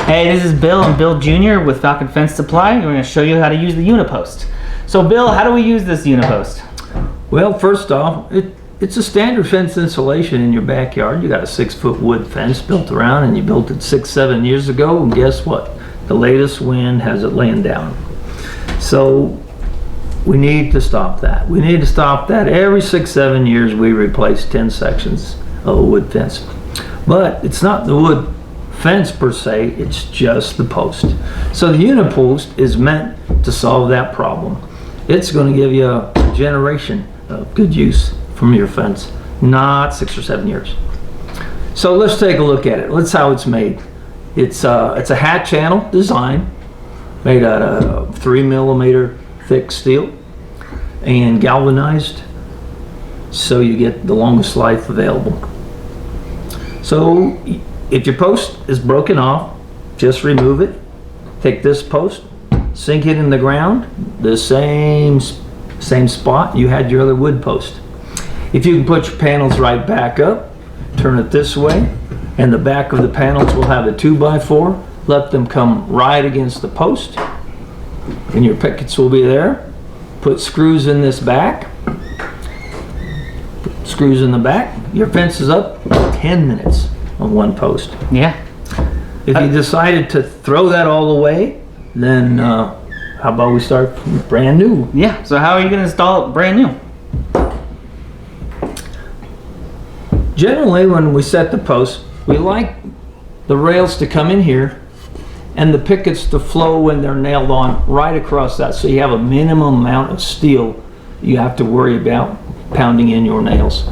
Hey, this is Bill. I'm Bill Jr. with Falcon Fence Supply. We're going to show you how to use the UniPost. So Bill, how do we use this UniPost? Well, first off, it's a standard fence installation in your backyard. You got a 6-foot wood fence built around, and you built it 6-7 years ago, and guess what? The latest wind has it laying down. So we need to stop that. We need to stop that. Every 6-7 years we replace 10 sections of a wood fence. But it's not the wood fence per se, it's just the post. So the UniPost is meant to solve that problem. It's going to give you a generation of good use from your fence, not 6 or 7 years. So let's take a look at it. Let's see how it's made. It's a hat channel design made out of 3mm thick steel and galvanized, so you get the longest life available. So if your post is broken off, just remove it. Take this post, sink it in the ground, the same spot you had your other wood post. If you can put your panels right back up, turn it this way, and the back of the panels will have a 2x4. Let them come right against the post, and your pickets will be there. Put screws in this back. Put screws in the back. Your fence is up 10 minutes on one post. Yeah. If you decided to throw that all away, then how about we start brand new? Yeah. So how are you going to install it brand new? Generally, when we set the post, we like the rails to come in here and the pickets to flow when they're nailed on right across that, so you have a minimum amount of steel you have to worry about pounding in your nails.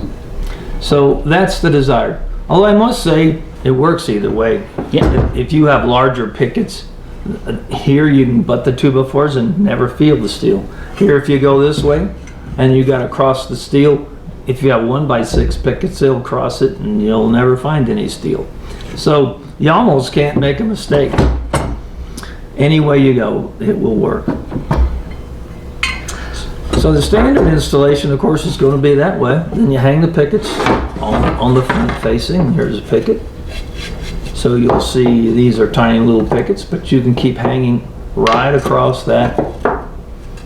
So that's the desire. Although I must say it works either way. Yeah. If you have larger pickets, here you can butt the 2x4s and never feel the steel. Here, if you go this way and you got to cross the steel, if you have 1x6 pickets, they'll cross it and you'll never find any steel. So you almost can't make a mistake. Any way you go, it will work. So the standard installation, of course, is going to be that way. Then you hang the pickets on the front facing. Here's a picket. So you'll see these are tiny little pickets, but you can keep hanging right across that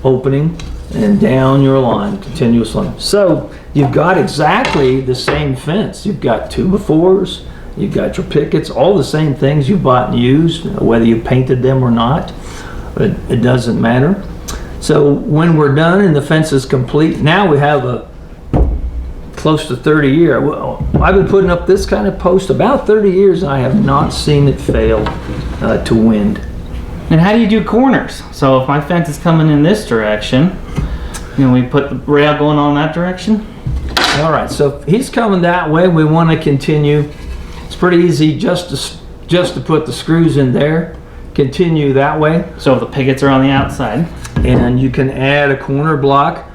opening and down your line, continuous line. So you've got exactly the same fence. You've got 2x4s, you've got your pickets, all the same things you bought and used, whether you painted them or not, it doesn't matter. So when we're done and the fence is complete, now we have a close to 30 year. Well, I've been putting up this kind of post about 30 years and I have not seen it fail to wind. And how do you do corners? So if my fence is coming in this direction, we put the rail going on that direction? All right, so if he's coming that way, we want to continue. It's pretty easy just to put the screws in there, continue that way. So if the pickets are on the outside. And you can add a corner block.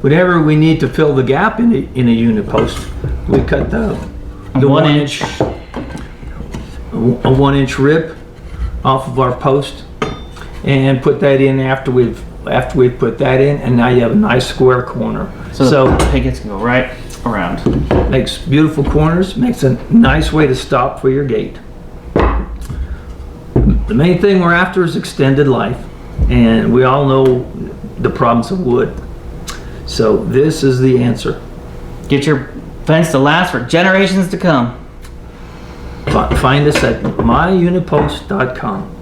Whatever we need to fill the gap in a UniPost, we cut the 1 inch. A 1 inch rip off of our post and put that in after we've put that in, and now you have a nice square corner. So the pickets can go right around. Makes beautiful corners, makes a nice way to stop for your gate. The main thing we're after is extended life, and we all know the problems of wood. So this is the answer. Get your fence to last for generations to come. Find us at myunipost.com.